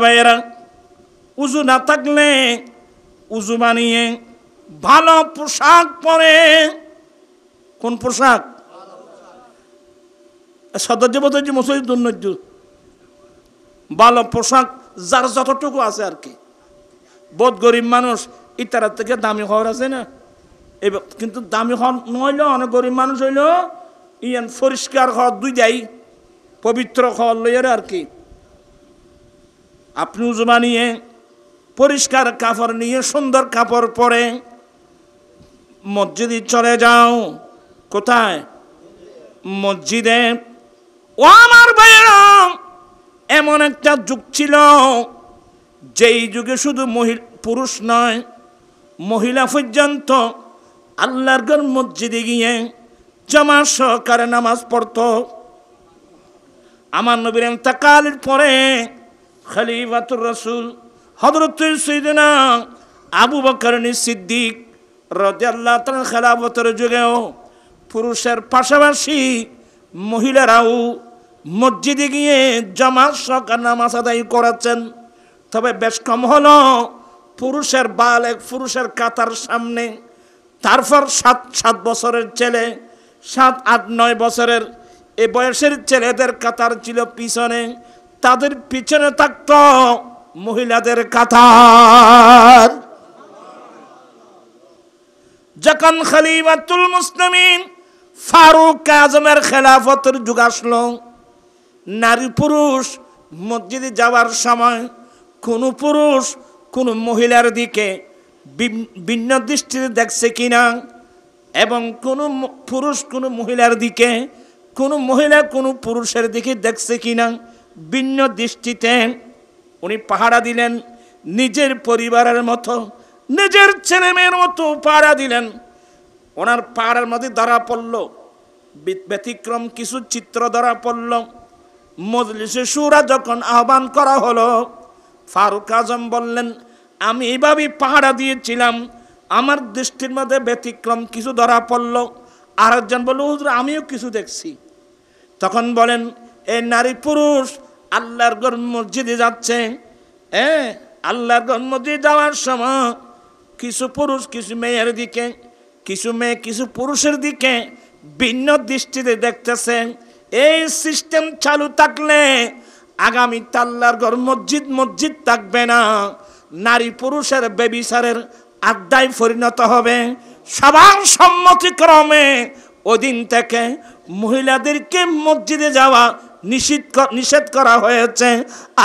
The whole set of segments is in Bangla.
ভাইয়েরা, উজু না থাকলে উজু বানিয়ে ভালো পোশাক পরে। কোন পোশাক? সদর্য বোধ মুসলিম দুর্নজ্য ভালো পোশাক যার যতটুকু আছে আর কি। বোধ গরিব মানুষ ইতার থেকে দামি হওয়ার আছে না, কিন্তু দামি হওয়ার নইলেও অনেক গরিব মানুষ হইল ইয়ান পরিষ্কার হওয়ার দুই যাই পবিত্র হওয়ার লইয়ার আর কি। আপনি উজু বানিয়ে পরিষ্কার কাপড় নিয়ে সুন্দর কাপড় পরে মসজিদে চলে যাও। কোথায়? মসজিদে। ও আমার ভাইয়েরা, এমন একটা যুগ ছিল যেই যুগে শুধু পুরুষ নয়, মহিলা পর্যন্ত আল্লাহর ঘর মসজিদে গিয়ে জামাত সহকারে নামাজ পড়ত। আমার নবীর ইন্তেকালের পরে খলিফাতুর রাসূল হযরত সাইয়েদনা আবু বকর সিদ্দিক রাদিয়াল্লাহু তাআলা খেলাফতের যুগেও পুরুষের পাশাপাশি মহিলারাও মসজিদে গিয়ে জামাত সহকারে নামাজ আদায় করাচ্ছেন। তবে বেশ কম হলো পুরুষের বালেগ পুরুষের কাতার সামনে, তারপর 7 বছরের ছেলে, 7, 8, 9 বছরের এই বয়সের ছেলেদের কাতার ছিল পিছনে, তাদের পিছনে থাকত মহিলাদের কাতার। যখন খলিফাতুল মুসলিমিন ফারুক আজমের খেলাফতের যুগ আসলো, নারী পুরুষ মসজিদে যাওয়ার সময় কোনো পুরুষ কোনো মহিলার দিকে ভিন্ন দৃষ্টিতে দেখছে কিনা, এবং কোনো পুরুষ কোনো মহিলার দিকে, কোনো মহিলা কোনো পুরুষের দিকে দেখছে কিনা ভিন্ন দৃষ্টিতে উনি পাহারা দিলেন। নিজের পরিবারের মতো, নিজের ছেলে মেয়ের মতো পাহারা দিলেন। ওনার পাহাড়ের মধ্যে ধরা পড়ল ব্যতিক্রম কিছু চিত্র ধরা পড়ল। মজলিসে শুরা যখন আহ্বান করা হলো, ফারুক আজম বললেন, আমি এইভাবেই পাহারা দিয়েছিলাম, আমার দৃষ্টির মধ্যে ব্যতিক্রম কিছু ধরা পড়ল। আরেকজন বলল, হুজুর আমিও কিছু দেখছি। তখন বলেন, এই নারী পুরুষ আল্লাহর ঘর মসজিদে যাচ্ছে, আল্লাহর ঘর মসজিদে যাওয়ার সময় কিছু পুরুষ কিছু মেয়ের দিকে, কিছু মেয়ে কিছু পুরুষের দিকে ভিন্ন দৃষ্টিতে দেখতেছে। এই সিস্টেম চালু থাকলে আগামী আল্লাহর ঘর মসজিদ থাকবে না, নারী পুরুষের ব্যভিচারের আড্ডায় পরিণত হবে। সবার সম্মতিক্রমে ওদিন থেকে মহিলাদেরকে মসজিদে যাওয়া নিষেধ করা হয়েছে।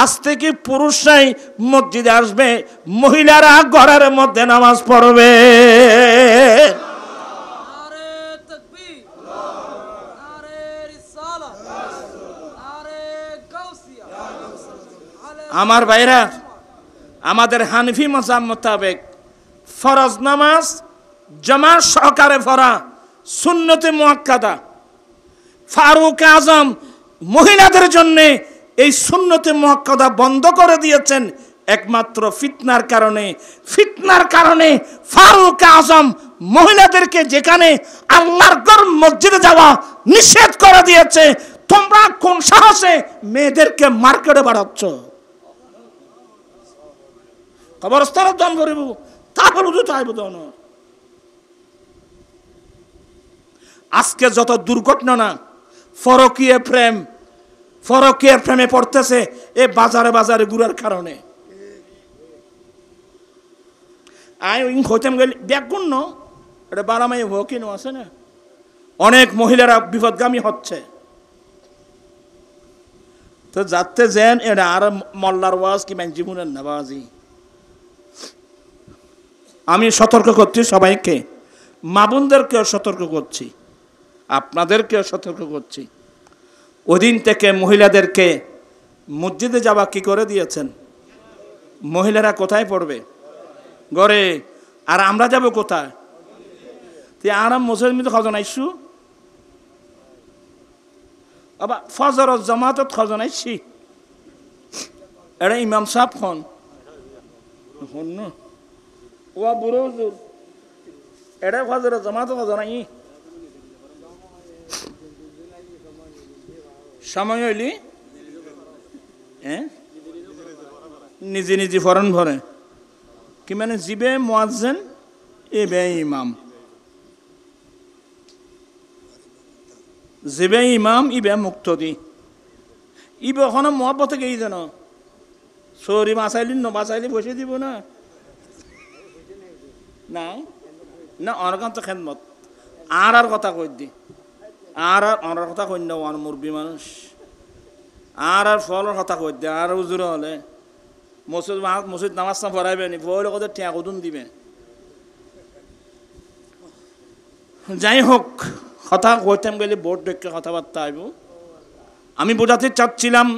আজ থেকে পুরুষরাই মসজিদে আসবে, মহিলারা ঘরের মধ্যে নামাজ পড়বে। আমার ভাইরা, আমাদের হানফি মাযহাব মোতাবেক ফরজ নামাজ জামাত সহকারে পড়া সুন্নতে মুআক্কাদা। ফারুক আজম মহিলাদের জন্য এই সুন্নতে মুআক্কাদা বন্ধ করে দিয়েছেন একমাত্র ফিতনার কারণে। ফারুক আজম মহিলাদেরকে যেখানে আল্লাহর ঘর মসজিদে যাওয়া নিষেধ করে দিয়েছে, তোমরা কোন সাহসে মেয়েদেরকে মার্কেটে বাড়াচ্ছ? কবরস্থানের দান করিব, তারপর উজু চাইব। আজকে যত দুর্ঘটনা, ফরকিয়ে প্রেমে পড়তেছে এ বাজারে ঘুরার কারণে। হইতাম গেলে দেখুন না, এটা বারামাই হকিনো আছে না, অনেক মহিলারা বিপদগামী হচ্ছে। তো যাতে যেন এটা আর মল্লার ওয়াজ কি মান জীবনের নাবাজি। আমি সতর্ক করছি সবাইকে, মা বোনদেরকেও সতর্ক করছি, আপনাদেরকেও সতর্ক করছি। ওদিন থেকে মহিলাদেরকে মসজিদে যাওয়া কি করে দিয়েছেন? মহিলারা কোথায় পড়বে? ঘরে। আর আমরা যাব কোথায়? তুই আরাম মুসলমান তো খজন আইসু, আবার ফজর জামাতত খজন আইসি, এটা ইমাম সাহেব খন ও বুড়ো হুজুর, এটা ফজর জামাত খজন আই সময় হইলি নিজে নিজে ফরন ভরে কি মানে জিবে মুয়াজ্জিন ইবে ইমাম, জিবে ইমাম ইবে মুক্তদি। ইবে ওখানে মহব্বতে গেই যেন সরি মাসাইলি নবাসাইলি বসে দিব না না না অনকান্ত খেদমত আর কথা কই দি আর কথা কই না আর মুরবি মানুষ আর ফলের কথা কই দি আর উজুর হলে মসজিদ নামাজ না পড়াইবে নি বলে কত টিয়া কদুন দিবে। যাই হোক কথা কইতাম গেলে বোর্ড দেখে কথাবার্তা আইব। আমি বোঝাতে চাচ্ছিলাম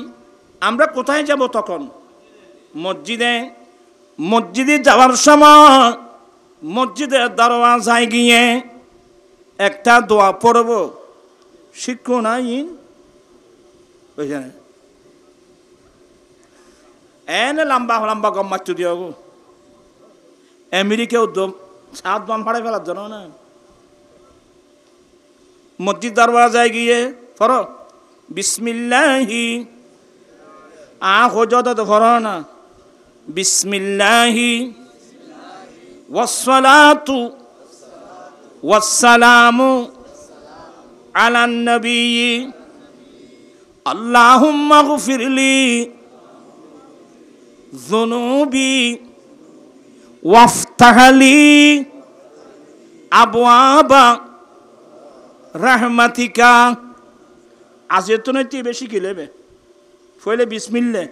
আমরা কোথায় যাব তখন মসজিদে যাওয়ার সময় মসজিদের দরওয়াজায় গিয়ে একটা দোয়া পড়ব শিক্ষো নাই এনে লম্বা লম্বা গম্মাচ্ছু দিয়ে আমেরিকাও সাত বান ফাড়ে ফেলার জন্য না মসজিদ দরওয়াজায় গিয়ে ফর বিসমিল্লাহি হোজত ফর না বিসমিল্লাহি ওয়াসসালাতু ওয়াসসালামু আলান নবী আল্লাহুম্মা গফিরলি যুনুবি ওয়াফতাহলি আবওয়াবা রাহমাতিকা। আজে তো নয় বেশি কি লেবে ফলে বিসমিল্লাহ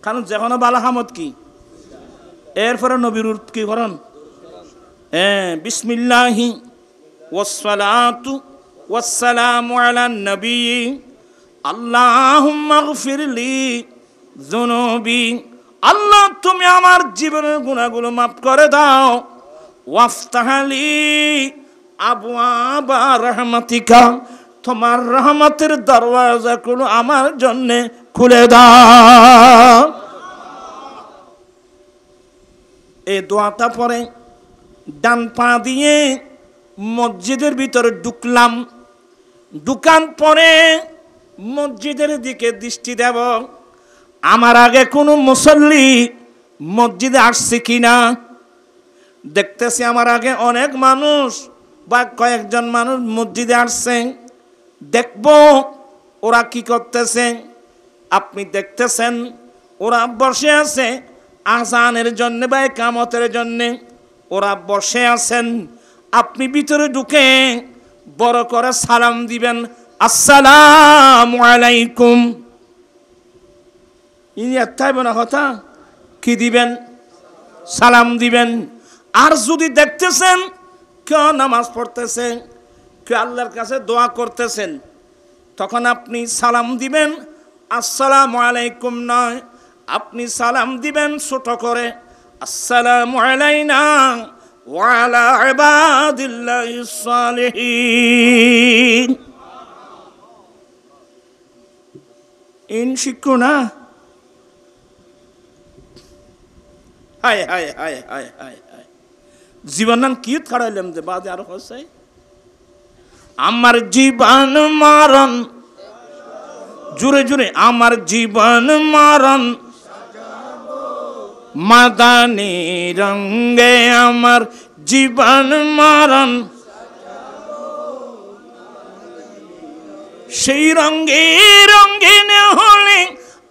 কারণ যেখানে বালা হামদ কি এরপরে নবীর কি করেন বিসমিল্লাহি ওয়াসসালাতু ওয়াসসালামু আলান নবী আল্লাহুম্মা গফিরলি যুনুবি। আল্লাহ তুমি আমার জীবনের গুনাহগুলো মাফ করে দাও। ওয়াফতাহলি আবওয়াবা রাহমাতিকা তোমার রহমতের দরওয়াজাগুলো আমার জন্য খুলে দাও। এই দোয়াটা পরে ডান পা দিয়ে মসজিদের ভিতরে ঢুকলাম। ঢুকান পরে মসজিদের দিকে দৃষ্টি দেব আমার আগে কোনো মুসল্লি মসজিদে আসছে কিনা। দেখতেছি আমার আগে অনেক মানুষ বা কয়েকজন মানুষ মসজিদে আসছে। দেখব ওরা কি করতেছে। আপনি দেখতেছেন ওরা বসে আছে আজানের জন্য বা ইকামতের জন্য ওরা বসে আছেন। আপনি ভিতরে ঢুকে বড় করে সালাম দিবেন আসসালামু আলাইকুম। ইনি এত্তাইব না কথা কি দিবেন সালাম দিবেন। আর যদি দেখতেছেন কেউ নামাজ পড়তেছেন কেউ আল্লাহর কাছে দোয়া করতেছেন তখন আপনি সালাম দিবেন আসসালামু আলাইকুম নয়, আপনি সালাম দিবেন ছোট করে আসসালামু আলাইনা ওয়া আলা ইবাদিল্লাহিস সালিহিন। ইন শিক্ষো না হায় হায় হায় হায় হায় হায় জীবন কি খাড়াইলাম যে বাদে আরো হচ্ছে আমার জীবন মরণ জুড়ে জুড়ে আমার জীবন মরণ মাদানী রঙ্গে আমার জীবন মরণ সেই রঙ্গে রঙ্গিন হলে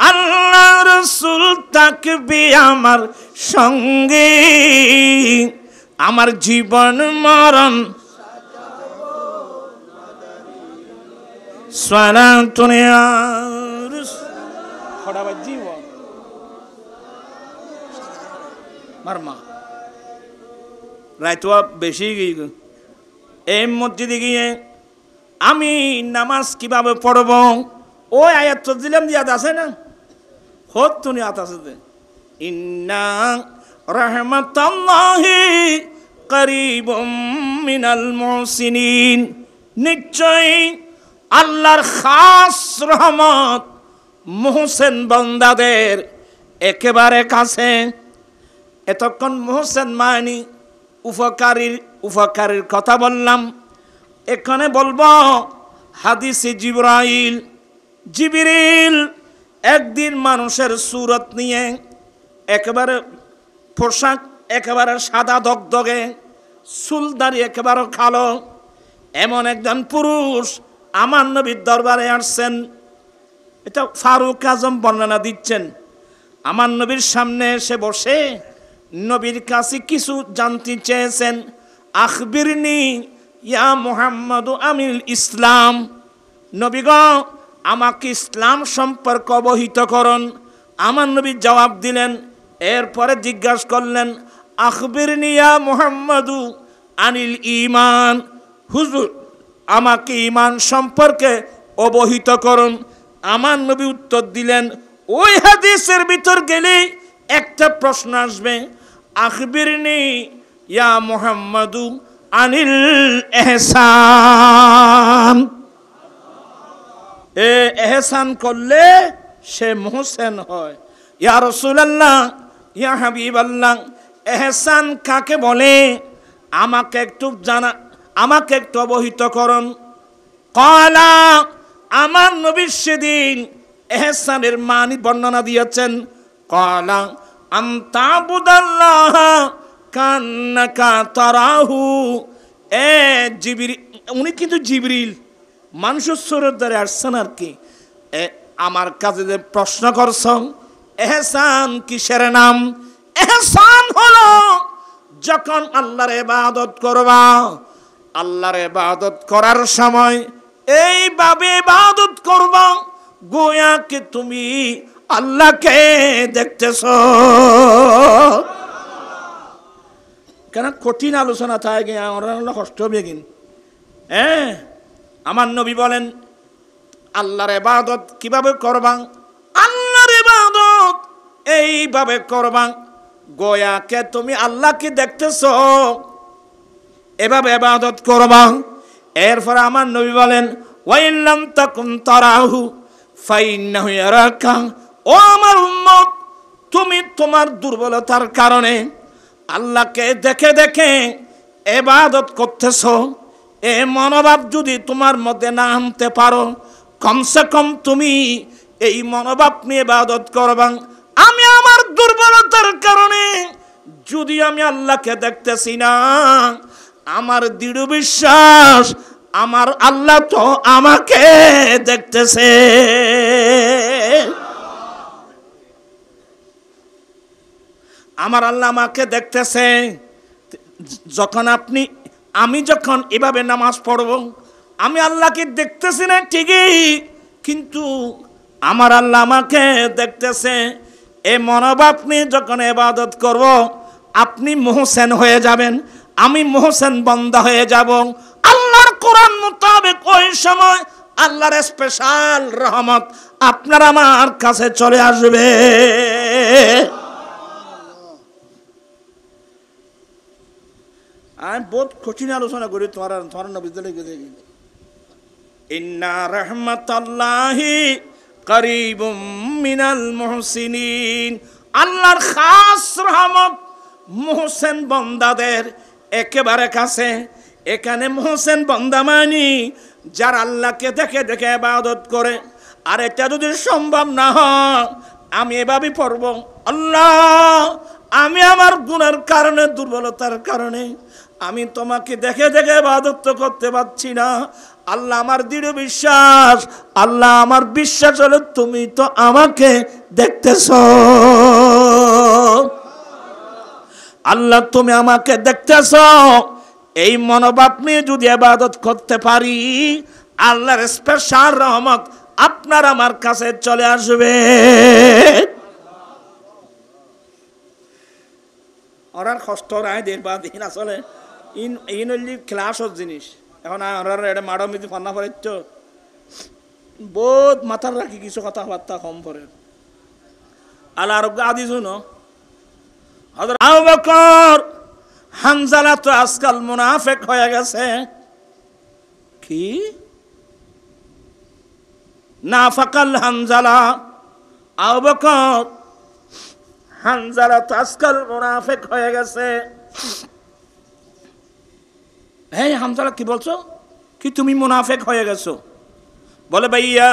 আল্লাহ রাসূল থাকবে আমার সঙ্গে। আমার জীবন মরণ সালাতুন ইয়া খড়াবা জীবন মারমা রাইতো বেশি গিয়ে এই মসজিদে গিয়ে আমি নামাজ কিভাবে পড়ব ওই আয়াত তো দিলাম দিয়াদ আছে না হোক তুমি আত আছে ইন্না রাহমাতাল্লাহি করিবুম মিনাল মুহসিনিন। নিশ্চয় আল্লাহর খাস রহমত মুহসিন বান্দাদের একেবারে কাছে। এতক্ষণ মুহসিন মানে উপকারীর কথা বললাম। এখানে বলবো হাদিসে জিবরিল একদিন মানুষের সুরত নিয়ে একেবারে পোশাক একেবারে সাদা দগদগে, চুলদারি একেবারে কালো, এমন একজন পুরুষ আমার নবীর দরবারে আসছেন। এটা ফারুক আজম বর্ণনা দিচ্ছেন। আমার নবীর সামনে এসে বসে নবীর কাছে কিছু জানতে চেয়েছেন। আখবিরনি ইয়া মুহাম্মাদু আমিল ইসলাম, নবী গো আমাকে ইসলাম সম্পর্কে অবহিত করুন। আমার নবী জবাব দিলেন। এরপরে জিজ্ঞাসা করলেন, আখবিরনি ইয়া মুহাম্মাদু আনিল ঈমান, হুজুর আমাকে ঈমান সম্পর্কে অবহিত করুন। আমার নবী উত্তর দিলেন, ওই হাদিসের ভিতর গেলে একটা প্রশ্ন আসবে, আখবিরনি ইয়া মুহাম্মাদু আনিল ইহসান। এহসান করলে সে মুহসিন হয়। ইয়া রাসূলুল্লাহ, ইয়া হাবিবাল্লাহ, এহসান কাকে বলে আমাকে একটু অবহিত করুন। ক্বালা, আমার নবী সেদিন এহসানের মানি বর্ণনা দিয়েছেন। ক্বালা আনতাবুদাল্লাহ কান্নাকা তারাহু। জিবরিল, উনি কিন্তু জিবরিল মানুষের সুরের দ্বারা আসছেন আর কি। আমার কাছে যে প্রশ্ন করছ, এহসান কিসের নাম? এহসান হলো যখন আল্লাহর ইবাদত করবা, আল্লাহর ইবাদত করার সময় এইভাবে ইবাদত করবা গোয়া কি তুমি আল্লাহকে দেখতেছ। কেন কঠিন আলোচনা থাকে, আমরা কষ্ট হবে কিন্তু। আমার নবী বলেন আল্লাহর ইবাদত কিভাবে করবা? আল্লাহর ইবাদত এইভাবে করবা গোয়াকে তুমি আল্লাহকে দেখতেছ, এভাবে ইবাদত করবা। এরপর আমার নবী বলেন, ওয়াইল্লাম তাকুন তারাহু ফাইন্নাহু ইয়ারাকা। ও আমার উম্মত, তুমি তোমার দুর্বলতার কারণে আল্লাহকে দেখে দেখে ইবাদত করতেছ। এ মনোভাব যদি তোমার মধ্যে না আনতে পারো, কমসে কম তুমি এই মনোভাব নিয়ে ইবাদত করবা। আমি আমার দুর্বলতার কারণে যদি আমি আল্লাহকে দেখতেছি না, আমার দৃঢ় বিশ্বাস আমার আল্লাহ তো আমাকে দেখতেছে। আমার আল্লাহ আমাকে দেখতেছে। যখন আমি যখন এভাবে নামাজ পড়ব, আমি আল্লাহকে দেখতেছি না ঠিকই, কিন্তু আমার আল্লাহ আমাকে দেখতেছে। এই মনোভাব নিয়ে যখন ইবাদত করব, আপনি মুহসিন হয়ে যাবেন, আমি মুহসিন বান্দা হয়ে যাব। আল্লাহর কোরআন মোতাবেক ওই সময় আল্লাহর স্পেশাল রহমত আপনার আমার কাছে চলে আসবে। আমি বহুত কঠিন আলোচনা করি তোমার নবীদের দেখি। ইন্না রাহমাতাল্লাহি করিবুম মিনাল মুহসিনিন। আল্লাহর খাস রহমত মুহসিন বান্দাদের একেবারে কাছে। এখানে মুহসিন বান্দা মানি যারা আল্লাহকে দেখে দেখে ইবাদত করে। আর এটা যদি সম্ভব না হয়, আমি এভাবে পড়ব, আল্লাহ আমি আমার গুনার কারণে, দুর্বলতার কারণে আমি তোমাকে দেখে দেখে ইবাদত করতে পারছি না। আল্লাহ আমার দৃঢ় বিশ্বাস, আল্লাহ আমার বিশ্বাস হলো তুমি তো আমাকে দেখতেছ। আল্লাহ তুমি আমাকে দেখতেছ। এই মনোভাব নিয়ে যদি ইবাদত করতে পারি, আল্লাহর স্পেশাল রহমত আপনার আমার কাছে চলে আসবে। ওরার কষ্ট রায় দের বা দিন আসলে ইনলি ক্লাসর জিনিস। এখন ওরার এটা মাড়ো মিদি ফান্না পড়েছ, বহুত মাথার রাখি কিছু কথাবার্তা কম পড়ে। আল্লাহ আরোগ্য আদি শুনো, হযরত আবু বকর হানজালা তো আজকাল মুনাফিক হয়ে গেছে। কি নাফাকাল হানজালা? আবু বকর হানজালা তো আজকাল মুনাফিক হয়ে গেছে। হ্যাঁ হানজালা কি বলছো? কি তুমি মুনাফিক হয়ে গেছো? বলে ভাইয়া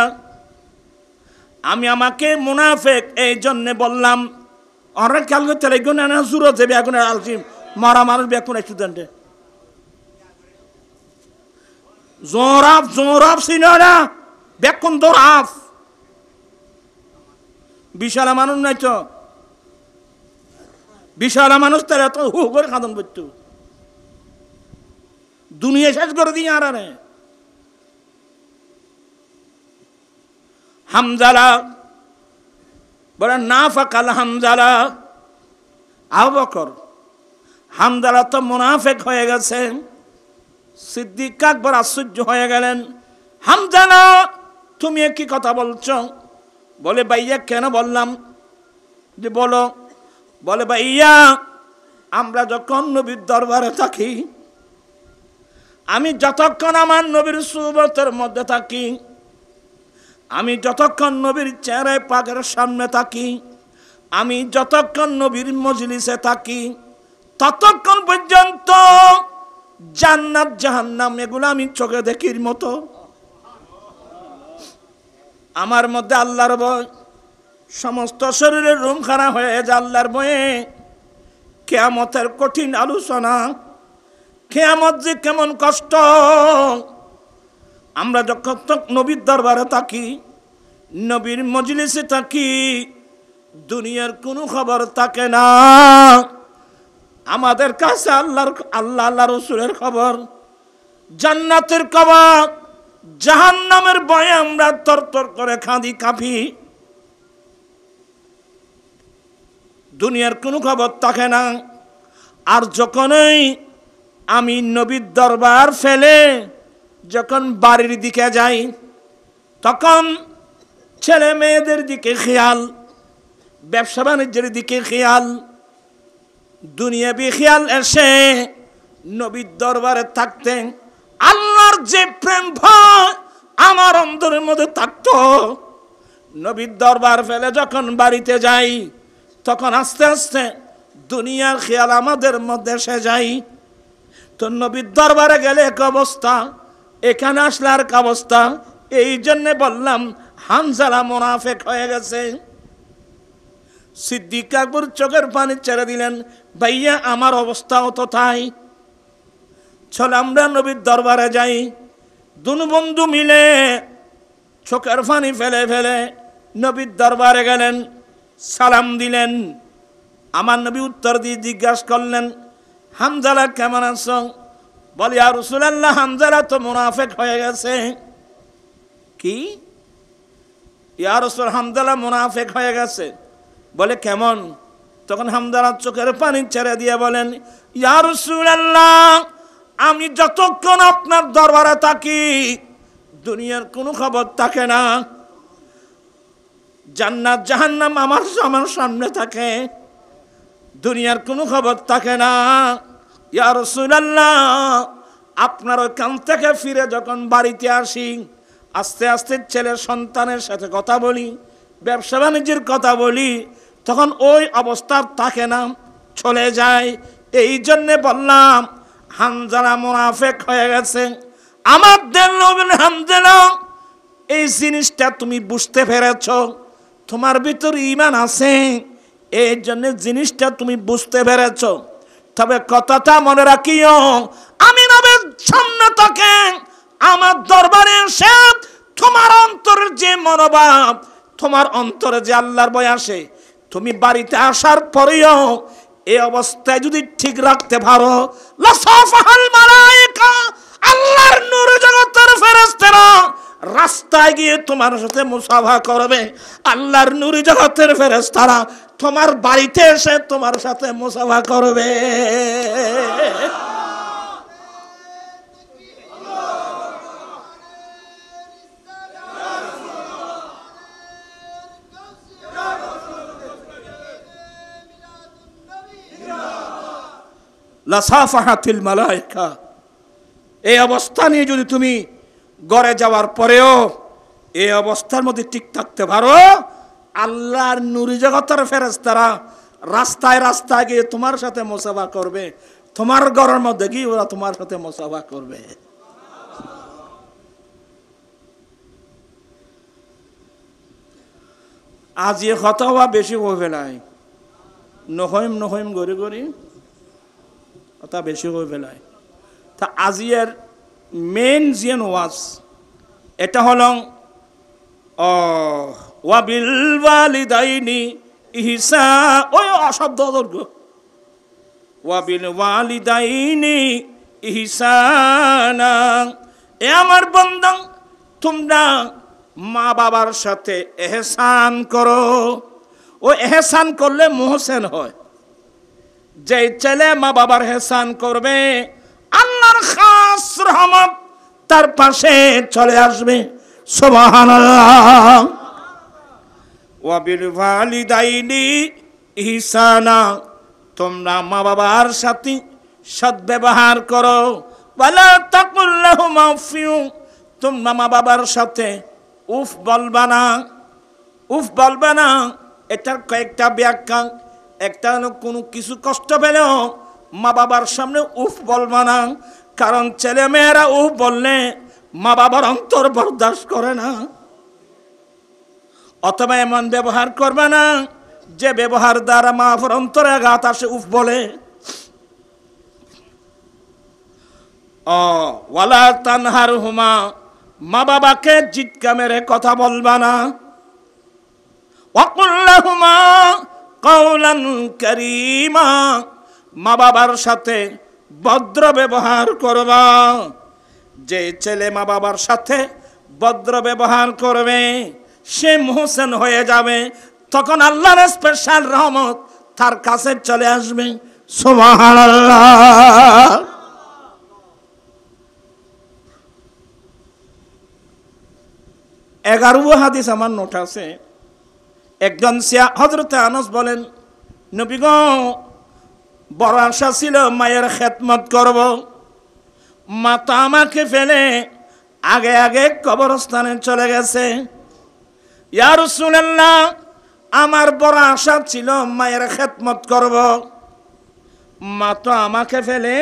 আমি আমাকে মুনাফিক এই জন্যে বললাম। অনেক খেয়াল করতে লাগবে না জুড়ো যে বেগুনের আলসিম মরা মানুষ বেগুন স্টুডেন্টে জোরাফ জোরাফ সিনারা বেগুন দোরাফ বিশালা মানুষ নাই তো বিশালা মানুষ তার এত হু করে খাদন করতো দুনিয়া শেষ করে দিয়ে আর হামজালা বলে না ফাকাল হামজালা আবু বকর হামজালা তো মুনাফিক হয়ে গেছে সিদ্দিক আকবর আশ্চর্য হয়ে গেলেন হামজালা তুমি কি কথা বলছো বলে ভাইয়া কেন বললাম যে বলো বলে ভাইয়া আমরা যখন নবীর দরবারে থাকি আমি যতক্ষণ আমার নবীর সুবতের মধ্যে থাকি আমি যতক্ষণ নবীর চেহারায় পাকের সামনে থাকি আমি যতক্ষণ নবীর মজলিসে থাকি ততক্ষণ পর্যন্ত জান্নাত জাহান্নাম এগুলো আমি চোখে দেখির মতো আমার মধ্যে আল্লাহর ভয় সমস্ত শরীরের রুম খারাপ হয়ে যায় আল্লাহর ভয়ে কিয়ামতের কঠিন আলোচনা কিয়ামত যে কেমন কষ্ট আমরা যখন নবীর দরবারে থাকি নবীর মজলিসে থাকি দুনিয়ার কোনো খবর থাকে না আমাদের কাছে আল্লাহ রাসূলের খবর জান্নাতের খবর জাহান্নামের ভয়ে আমরা তরতর করে কাঁদি কাঁপি দুনিয়ার কোনো খবর থাকে না আর যখনই আমি নবীর দরবার ফেলে যখন বাড়ির দিকে যাই তখন ছেলে মেয়েদের দিকে খেয়াল ব্যবসা বাণিজ্যের দিকে খেয়াল দুনিয়াবি খেয়াল এসে নবীর দরবারে থাকতে আল্লাহর যে প্রেম ভয় আমার অন্তরের মধ্যে থাকতো নবীর দরবার ফেলে যখন বাড়িতে যাই তখন আস্তে আস্তে দুনিয়ার খেয়াল আমাদের মধ্যে এসে যাই তো নবীর দরবারে গেলে এক অবস্থা এখানে আসলে আর এক অবস্থা এই জন্যে বললাম হামজালা মুনাফিক হয়ে গেছে সিদ্দিক আকবর চোখের পানি ছেড়ে দিলেন ভাইয়া আমার অবস্থাও তো তাই চল আমরা নবীর দরবারে যাই দুনো বন্ধু মিলে চোখের পানি ফেলে ফেলে নবীর দরবারে গেলেন সালাম দিলেন আমার নবী উত্তর দিয়ে জিজ্ঞাসা করলেন হামজালা কেমন আছো বলি ইয়া রাসূলুল্লাহ হামজালা তো মুনাফিক হয়ে গেছে কি ইয়া রাসূল হামজালা মুনাফিক হয়ে গেছে বলে কেমন তখন হামজালা চোখের পানি ছেড়ে দিয়ে বলেন ইয়া রাসূলুল্লাহ আমি যতক্ষণ আপনার দরবারে থাকি দুনিয়ার কোনো খবর থাকে না জান্নাত জাহান্নাম আমার সামনে থাকে দুনিয়ার কোনো খবর থাকে না ইয়া রাসূলুল্লাহ আপনার ওইখান থেকে ফিরে যখন বাড়িতে আসি আস্তে আস্তে ছেলের সন্তানের সাথে কথা বলি ব্যবসা বাণিজ্যের কথা বলি তখন ওই অবস্থা থাকে না চলে যায় এই জন্যে বললাম হামজালা মুনাফিক হয়ে গেছে আমাদের নবী হামজালা এই জিনিসটা তুমি বুঝতে পেরেছো তোমার ভিতর ঈমান আছে এই জন্য জিনিসটা তুমি বুঝতে পেরেছো তবে কথাটা মনে রাখিও আমি নবীর সামনে থেকে আমার দরবারে এসে তোমার অন্তরের যে মনোভাব তোমার অন্তরে যে আল্লাহর ভয় আসে তুমি বাড়িতে আসার পরেও এই অবস্থায় যদি ঠিক রাখতে পারো লাসাফাহাল মালায়েকা আল্লাহর নূর জগতের ফেরেশতারা রাস্তায় গিয়ে তোমার সাথে মুসাফা করবে আল্লাহর নূর জগতের ফেরেশতারা তোমার বাড়িতে এসে তোমার সাথে মুসাফা করবে লাসাফাহাতিল মালায়েকা এই অবস্থা নিয়ে যদি তুমি ঘরে যাওয়ার পরেও এই অবস্থার মধ্যে ঠিক থাকতে পারো আল্লাহর নূর জগতের ফেরেশতারা রাস্তায় রাস্তায় গিয়ে তোমার সাথে মুসাফা করবে তোমার ঘরের মধ্যে গিয়ে ওরা তোমার সাথে মুসাফা করবে আজ এ কথা বেশি হবে নাই নহইম গড়ি গড়ি তা বেশি হয়ে ফেলায়। তা আজিয়ের মেন জিয়ান ওয়াজ এটা হলো ওয়াবিল ওয়ালিদাইনি ইহসান, ওই অশব্দ ওয়াবিল ওয়ালিদাইনি ইহসানা, এ আমার বান্দা তোমরা মা বাবার সাথে এহসান করো। ও এহসান করলে মুহসেন হয়। যে ছেলে মা বাবার এহসান করবে আল্লাহর খাস রহমত তার পাশে চলে আসবে। সুবহানাল্লাহ। ওয়াবিল ওয়ালিদাইনি ইহসানা, তোমরা মা বাবার সাথে সদ্ব্যবহার করো। ওয়ালা তাকুল লাহুমা উফিউ, তোমরা মা বাবার সাথে উফ বলবা না। উফ বলবা না এটার কয়েকটা ব্যাখ্যা। একটা হলো কোনো কিছু কষ্ট পেলেও মা বাবার সামনে উফ বলবা না, কারণ ছেলে মেয়েরা উফ বললে মা বাবার অন্তর বরদাস্ত করে না। অথবা এমন ব্যবহার করবে না যে ব্যবহার দ্বারা মা বাবার অন্তরে আঘাত আসে উফ বলে। ওয়ালা তানহারহুমা, মা বাবাকে জিটকা মেরে কথা বলবা না। ওয়াকুল লাহুমা কাওলান কারীমা, মা বাবার সাথে ভদ্র ব্যবহার করবা। যে ছেলে মা বাবার সাথে ভদ্র ব্যবহার করবে সে মুহসিন হয়ে যাবে। তখন আল্লাহর স্পেশাল রহমত তার কাছে চলে আসবে। সুবহানাল্লাহ। এগারো হাদিস আমার নোট আছে। একজন হযরতে আনাস বলেন, নবী গো, বড় আশা ছিল মায়ের খেদমত করব। মা তো আমাকে ফেলে আগে আগে কবরস্থানে চলে গেছে। ইয়া রাসূলুল্লাহ, আমার বড় আশা ছিল মায়ের খেদমত করব। মা তো আমাকে ফেলে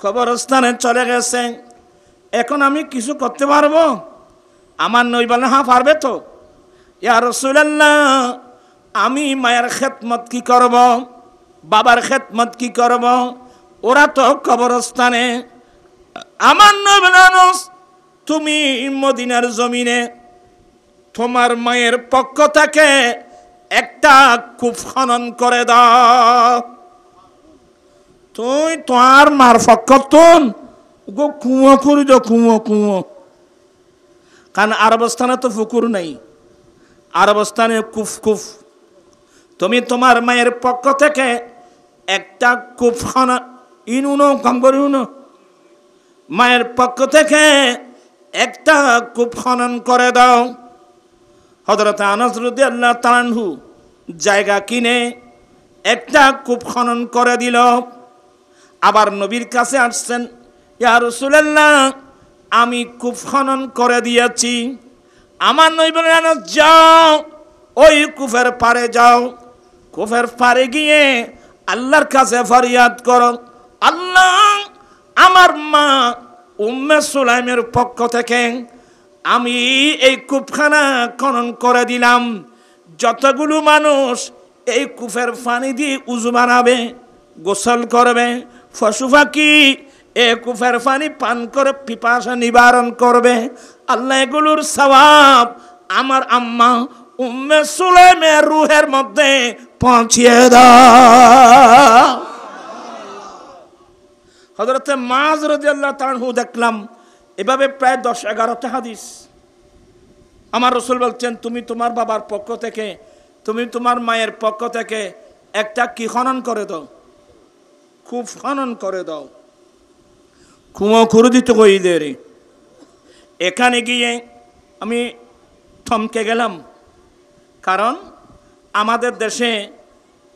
কবরস্থানে চলে গেছে, এখন আমি কিছু করতে পারবো? আমার নবী বলেন, হ্যাঁ পারবে তো। ইয়া রাসূলুল্লাহ, আমি মায়ের খেদমত কি করব, বাবার খেদমত কি করব? ওরা তো কবরস্থানে। আমার নবী বলেন, তুমি মদিনার জমিনে তোমার মায়ের পক্ষ থেকে একটা কূপ খনন করে দাও। তুই তোমার মার পক্ষ কুয়ো করে দাও, কুয়ো। কারণ আরবস্থানে তো পুকুর নাই, আরবস্থানে কুফ। তুমি তোমার মায়ের পক্ষ থেকে একটা কূপ খনন, ইনুনো কম করে মায়ের পক্ষ থেকে একটা কূপ খনন করে দাও। হযরত আনাস রাদিয়াল্লাহু তাআলা আনহু জায়গা কিনে একটা কূপ খনন করে দিল। আবার নবীর কাছে আসছেন, ইয়া রাসূলুল্লাহ, আমি কূপ খনন করে দিয়েছি। আমার নবী বলেন, যাও ওই কূপের পাড়ে যাও। কূপের পাড়ে গিয়ে আল্লাহর কাছে ফরিয়াদ করো, আল্লাহ, আমার মা উম্মে সুলাইমের পক্ষ থেকে আমি এই কূপখানা খনন করে দিলাম। যতগুলো মানুষ এই কূপের পানি দিয়ে উযু বানাবে, গোসল করবে, পশু পাখি এই কূপের পানি পান করে পিপাসা নিবারণ করবে, আল্লাহ এগুলোর সওয়াব আমার আম্মা উম্মে সুলাইমের রূহের মধ্যে পৌঁছিয়ে দাও। হযরতে মুআয রাদিয়াল্লাহু তাআলা আনহু দেখলাম এভাবে প্রায় 10-11টা হাদিস। আমার রাসূল বলছেন, তুমি তোমার বাবার পক্ষ থেকে, তুমি তোমার মায়ের পক্ষ থেকে একটা কি খনন করে দাও, কূপ খনন করে দাও। কুয়ো করে দিতে কইদের। এখানে গিয়ে আমি থমকে গেলাম, কারণ আমাদের দেশে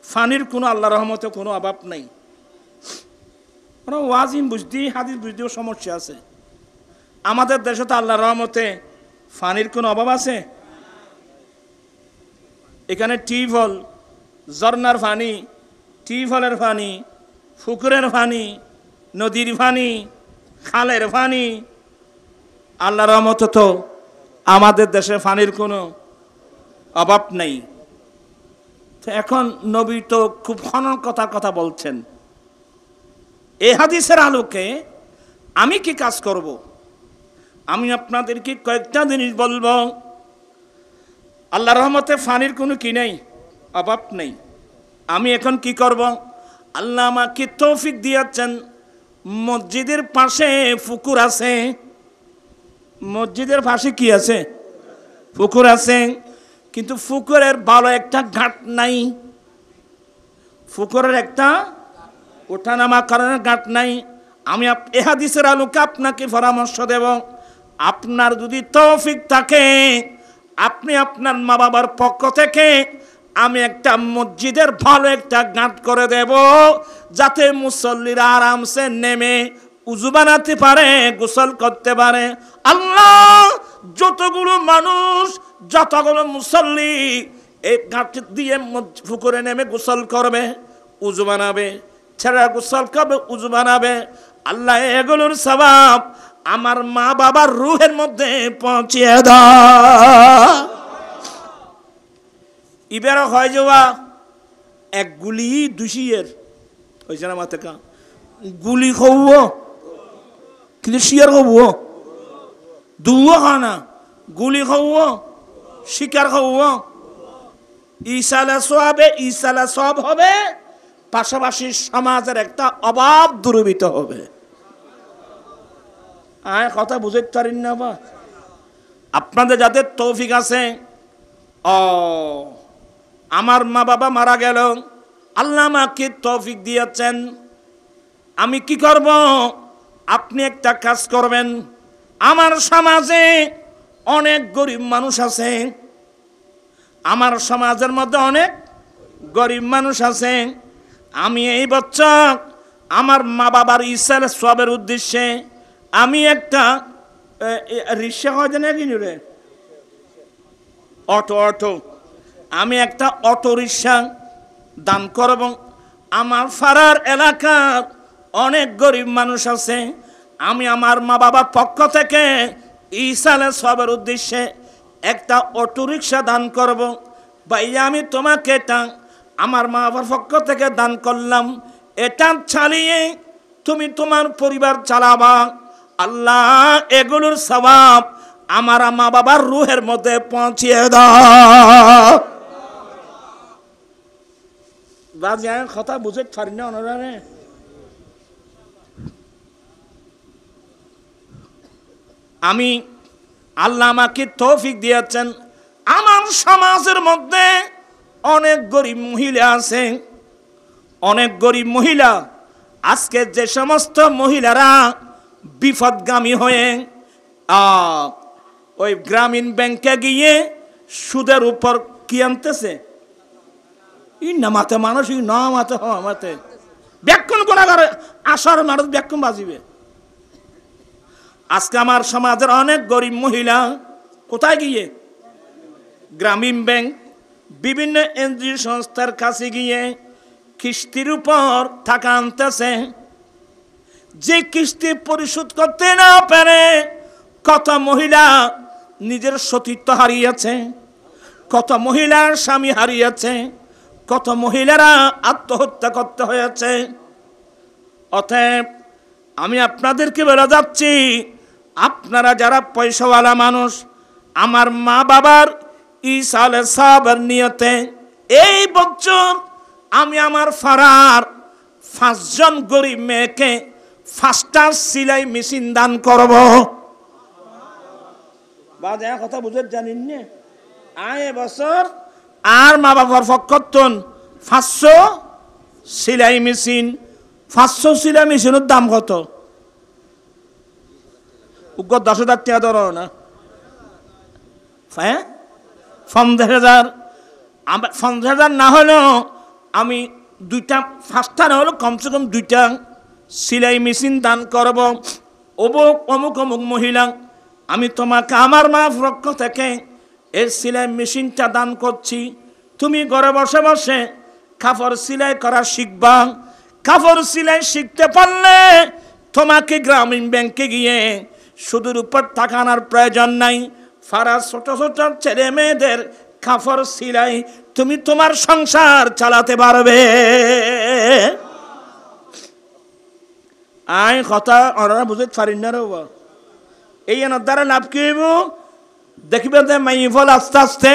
পানির কোনো আল্লাহ রহমতে কোনো অভাব নেই। ওয়াজিম বুঝতে, হাদিস বুঝতেও সমস্যা আছে। আমাদের দেশে তো আল্লাহ রহমতে পানির কোনো অভাব আছে? এখানে টিউবওয়েল, ঝর্ণার পানি, টিউবওয়েলের পানি, পুকুরের পানি, নদীর পানি, খালের পানি, আল্লাহ রহমতে তো আমাদের দেশে পানির কোনো অভাব নেই। তো এখন নবী তো খুব খনন কথা বলছেন। এই হাদিসের আলোকে আমি কি কাজ করব? আমি আপনাদেরকে কয়েকটা জিনিস বলবো। আল্লাহর রহমতে পানির কোনো কি নেই, অভাব নেই। আমি এখন কি করব? আল্লাহ আমাকে তৌফিক দিয়েছেন, মসজিদের পাশে পুকুর আছে। মসজিদের পাশে কি আছে? পুকুর আছে, কিন্তু পুকুরের ভালো একটা ঘাট নাই। পুকুরের একটা ওঠানামা করার ঘাট নাই। আমি এ হাদিসের আলোকে আপনাকে পরামর্শ দেব, আপনার যদি তৌফিক থাকে, আপনি আপনার মা বাবার পক্ষ থেকে আমি একটা মসজিদের ভালো একটা ঘাট করে দেব, যাতে মুসল্লিরা আরামসে নেমে উযু বানাতে পারে, গোসল করতে পারে। আল্লাহ যতগুলো মানুষ, যতগুলো মুসল্লি এই ঘাট দিয়ে পুকুরে নেমে গোসল করবে, উযু বানাবে, ছেড়ে গোসল করবে, উযু বানাবে, আল্লাহ এগুলোর সওয়াব আমার মা বাবার রূহের মধ্যে পৌঁছিয়ে দাও। ইবের হয় যাওয়া এক গুলি দুশিয়ের হয়েছে না মাথা গুলি খাব, কিন্তু শিয়ার খাব দুও খানা, গুলি খাব, শিকার খাব। ইসালা সব হবে, পাশাপাশি সমাজের একটা অভাব দূরীভূত হবে। কথা বুঝতে পারেন না বা? আপনাদের যাদের তৌফিক আছে, আমার মা বাবা মারা গেল, আল্লাহ আমাকে তৌফিক দিয়েছেন, আমি কি করব? আপনি একটা কাজ করবেন। আমার সমাজে অনেক গরিব মানুষ আছে, আমার সমাজের মধ্যে অনেক গরিব মানুষ আছে। আমি এই বছর আমার মা বাবার ইসার সবের উদ্দেশ্যে আমি একটা রিক্সা হয় না কিনি রে, অটো আমি একটা অটো রিক্সা দান করব। আমার পাড়ার এলাকার অনেক গরিব মানুষ আছে, আমি আমার মা বাবার পক্ষ থেকে ইসালে সবের উদ্দেশ্যে একটা অটো রিক্সা দান করব। ভাইয়া আমি তোমাকে এটা আমার মা বাবার পক্ষ থেকে দান করলাম, এটা চালিয়ে তুমি তোমার পরিবার চালাবা। আল্লাহ এগুলোর সওয়াব আমার মা বাবার রূহের মধ্যে পৌঁছিয়ে দাও। বাজে কথা বুঝে পারি না ওনারা। আমি আল্লাহ আমাকে তৌফিক দিয়েছেন, আমার সমাজের মধ্যে অনেক গরিব মহিলা আছে, অনেক গরিব মহিলা। আজকে যে সমস্ত মহিলারা বিপদগামী হয়ে ওই গ্রামীণ ব্যাংকে গিয়ে সুদের উপর কি আনতেছে, ই নামাতে মানুষ, ই নামাতে হমাতে ব্যাকুণ গুণাগার আসার মানুষ ব্যাকুণ বাজিবে। আজকে আমার সমাজের অনেক গরিব মহিলা কোথায় গিয়ে গ্রামীণ ব্যাংক, বিভিন্ন এনজিও সংস্থার কাছে গিয়ে কিস্তির উপর টাকা আনতেছে। যে কিস্তি পরিশোধ করতে না পারে, কত মহিলা নিজের সতীত্ব হারিয়েছে, কত মহিলার স্বামী হারিয়েছে, কত মহিলারা আত্মহত্যা করতে হয়েছে। অতএব আমি আপনাদেরকে বলে যাচ্ছি, আপনারা যারা পয়সাওয়ালা মানুষ, আমার মা বাবার ইসালে সাবের নিয়তে এই বছর আমি আমার ফারার 5 জন গরিব মেয়েকে 5টা সেলাই মেশিন দান করব। বাজে কথা বুঝে জানেন না? আয় বছর আর মা বাবার পক্ষতন 500 সেলাই মেশিন। 500 সেলাই মেশিনের দাম কত? 10,000 টাকা ধরো না, হ্যাঁ 50,000। 50,000 না হলেও আমি 5টা না হলেও কমসে কম 2টা সেলাই মেশিন দান করব। অমুক অমুক মহিলা, আমি তোমাকে আমার মা পক্ষ থেকে এই সেলাই মেশিনটা দান করছি। তুমি ঘরে বসে বসে কাপড় সেলাই করা শিখবা। কাপড় সেলাই শিখতে পারলে তোমাকে গ্রামীণ ব্যাংকে গিয়ে সুদের উপর টাকা আনার প্রয়োজন নাই। ফারা ছোট ছোট ছেলে মেয়েদের কাপড় সিলাই তুমি তোমার সংসার চালাতে পারবে। আই কথা ওনারা বুঝতে পারেন না রে। এই দ্বারা লাভ কি হইব? দেখবে যে মাইফল আস্তে আস্তে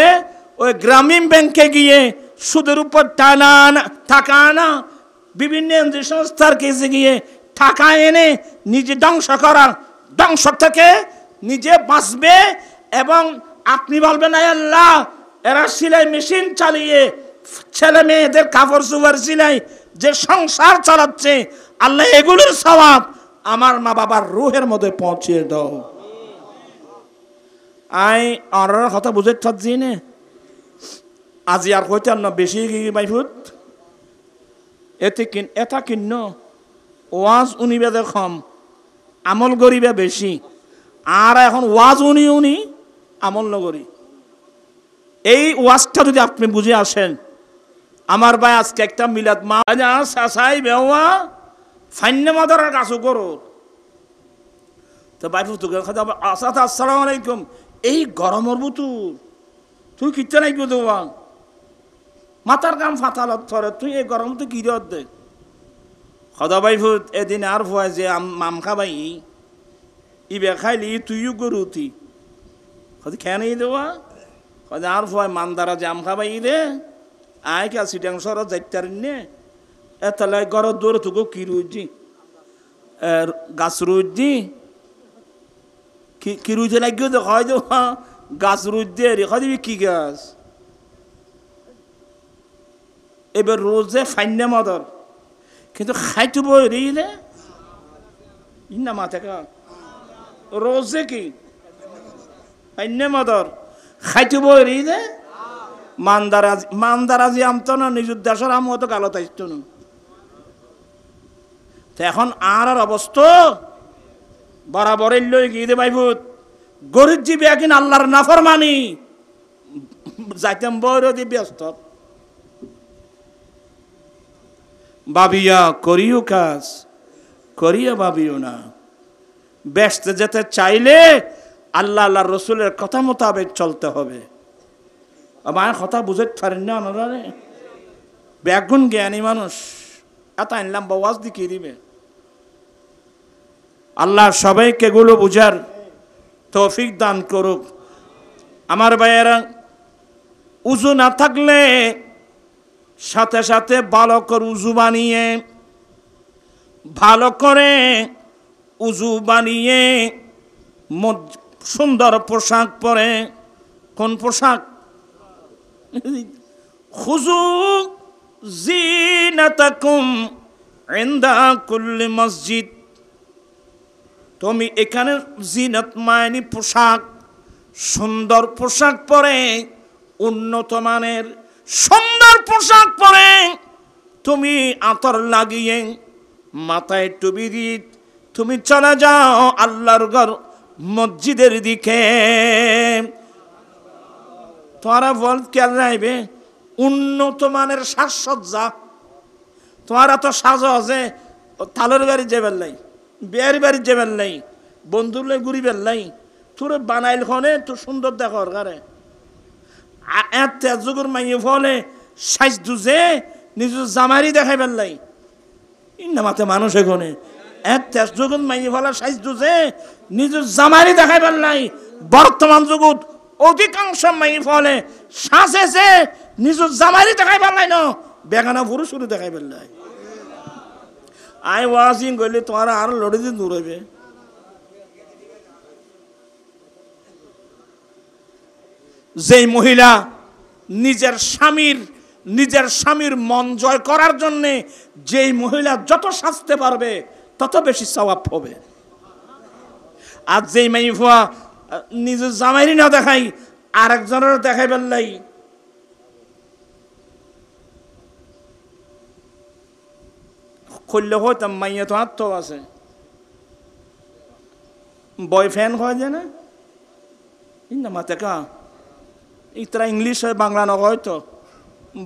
ওই গ্রামীণ ব্যাংকে গিয়ে সুদের উপর টাকা আনা, বিভিন্ন এনজিও সংস্থার কাছে গিয়ে টাকা এনে নিজে ধ্বংস করা, ধ্বংস থেকে নিজে বাঁচবে। এবং আপনি বলবেন আল্লাহ এরা সেলাই মেশিন চালিয়ে ছেলে মেয়েদের কাপড় চোপড় সিলাই যে সংসার চালাচ্ছে, আল্লাহ এগুলোর সওয়াব আমার মা বাবার রুহের মধ্যে পৌঁছিয়ে দাও। আই আর কথা বুঝে থাকছি না, আজি আর কইতে না বেশি বাইফুত এটা কিন্ন ওয়াজ উনিবে কম, আমল গরিবে বেশি। আর এখন ওয়াজ উনি আমল নগরী। এই ওয়াজটা যদি আপনি বুঝে আসেন, আমার ভাই আজকে একটা মিলাদ মা চাচাই বেওয়া ফাইন্নে মাদার কাছু করো তো বাইফুত আসসালামু আলাইকুম। এই গরমের বুতুর তুই কিচ্ছা নাই কেউ দেওয়া মাথার কাম ফাতালত ধরে, তুই এই গরম তো কি দে সদা বাইফুত এদিন আর ভয় যে মাম খাবাই ইবে খাইলি তুইও গরুতি সদি খেয়ে নেই দেওয়া সদা আর ভয় মানদারা যে আম খাবাই দে আয় কে সিটাং সরত যাইতার নে এতলে গরত দৌড়ে তোকে কি রুজি গাছ রুজি কি রুজে লাগিও তো হয় দেওয়া গাছ রুজ দিয়ে রেখা দিবি কি গাছ। এবার রোজে ফাইন্যা মদর কিন্তু খাইতে বই রিলে ইন্না মাথা কা রোজে কি ফাইন্যা মদর খাইতে বই রিলে মানদারাজি আমতো না, নিজের দেশের আম অত গালত আসতো না। এখন আর অবস্থা বরাবর লই গিয়ে দে ভাইভূত গরিব জীবী একদিন আল্লাহর নাফরমানি যাইতাম বৈরদি ব্যস্ত ভাবিয়া করিও কাজ করিয়া ভাবিও না। ব্যস্ত যেতে চাইলে আল্লাহ আল্লাহ রসুলের কথা মোতাবেক চলতে হবে। আমার কথা বুঝে পারেন না ওনারা, ব্যাগুন জ্ঞানী মানুষ এত আনলাম বাওয়াজ দিকে দিবে। আল্লাহ সবাইকে গুলো বুঝার তৌফিক দান করুক। আমার ভাইয়েরা, উজু না থাকলে সাথে সাথে ভালো করে উজু বানিয়ে ভালো করে উজু বানিয়ে সুন্দর পোশাক পরে, কোন পোশাক? খুজু জিনাতাকুম ইনদা কুল্লি মসজিদ। তুমি এখানে জিনাত মায়নি পোশাক, সুন্দর পোশাক পরে, উন্নত মানের সুন্দর পোশাক পরে তুমি আতর লাগিয়ে মাথায় টুপি দিয়ে তুমি চলে যাও আল্লাহর ঘর মসজিদের দিকে। তোমরা বল কেন যাইবে? উন্নত মানের সাজসজ্জা তোমার তো সাজ আছে, তালের বাড়ি যাবেন নাই, বিয়ের বাড়ি যাবেন নাই, বন্ধুর লাই ঘুরিবেন নাই, তোর বানাইল খনে তোর সুন্দর দেখর কারে যুগের মাইয়ে ফলে সাইজ দুজে নিজের জামারি দেখাইবেন নাই। ইন্না মাতে মানুষ এখানে যুগত মাইয়ে ফলে সাইজ দুজে নিজের জামারি দেখাইবেন নাই। বর্তমান যুগত অধিকাংশ মাইয়ে ফলে সাজেছে নিজের জামারি দেখাইবেন নাই, না বেগানা পুরুষের দেখাইবেন নাই। আই ওয়াজিং করলে তোমার আরো লড়ে দিন দূর হইবে। যেই মহিলা নিজের স্বামীর মন জয় করার জন্য যেই মহিলা যত সাজতে পারবে তত বেশি সওয়াব হবে। আর যেই মাইফা নিজের জামাইরি না দেখাই আরেকজনের দেখাই ফেললাই, করলে হইতাম মাইয়া তো হাত আছে বয়ফ্রেন্ড হয় যে না ইন্না মাতে কা ইতরা ইংলিশ হয় বাংলা না হয়তো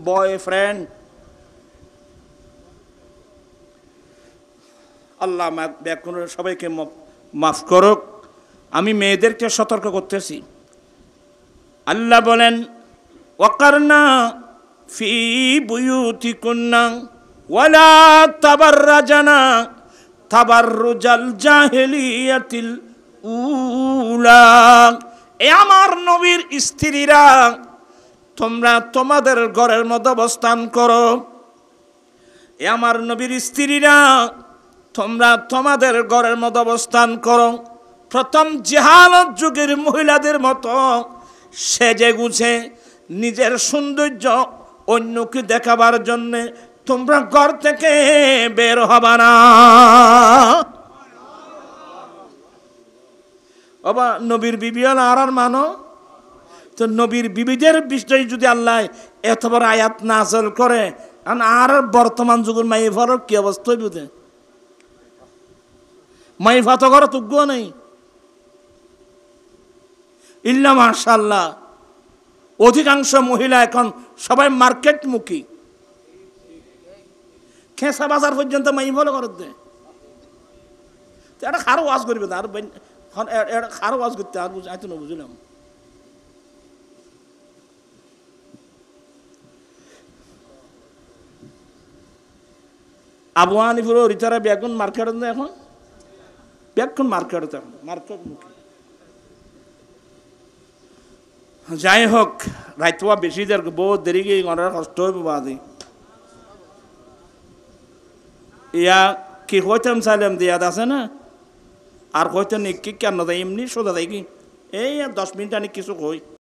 বয়ফ্রেন্ড। আল্লাহ সবাইকে মাফ করুক। আমি মেয়েদেরকে সতর্ক করতেছি। আল্লাহ বলেন ওয়াকারনা ফি বুয়ুতিকুন্না ওয়ালা তাবাররাজানা তাবাররুজাল জাহিলিয়াতিল উলা। এ আমার নবীর স্ত্রীরা, তোমরা তোমাদের ঘরের মধ্যে অবস্থান করো। এ আমার নবীর স্ত্রীরা, তোমরা তোমাদের ঘরের মধ্যে অবস্থান করো। প্রথম জাহালত যুগের মহিলাদের মতো সেজে গুছে নিজের সৌন্দর্য অন্যকে দেখাবার জন্যে তোমরা ঘর থেকে বের হবা না। বাবা, নবীর বিবিয়াল আর মানো তো নবীর বিবিদের বিষয়ে যদি আল্লাহ এত বড় আয়াত নাযিল করে, আর বর্তমান যুগের মাইফার কি অবস্থা বুঝে? মাইফা তো ঘরে তুগ্য নেই ইল্লা মাশাআল্লাহ। অধিকাংশ মহিলা এখন সবাই মার্কেট মুখী, খেসা বাজার পর্যন্ত মাই ভালো করে দেয়। এটা খারো ওয়াজ করবে, আর খারো ওয়াজ করতে আর আইতো না, বুঝলাম। আবু হানিফার রিতারা বেগুন মার্কেট এখন, বেগুন মার্কেট এখন মার্কেট মুখী। যাই হোক, রাইতোয়া বেশি দের বহুত দেরি গিয়ে কষ্ট হইব বাদি। ইয়া কি কইতাম চাইলাম দিয়াদ আছে না, আর কইতেন কি কেন এমনি সোজা দেয় কি এই 10 মিনিট আনি কিছু কই।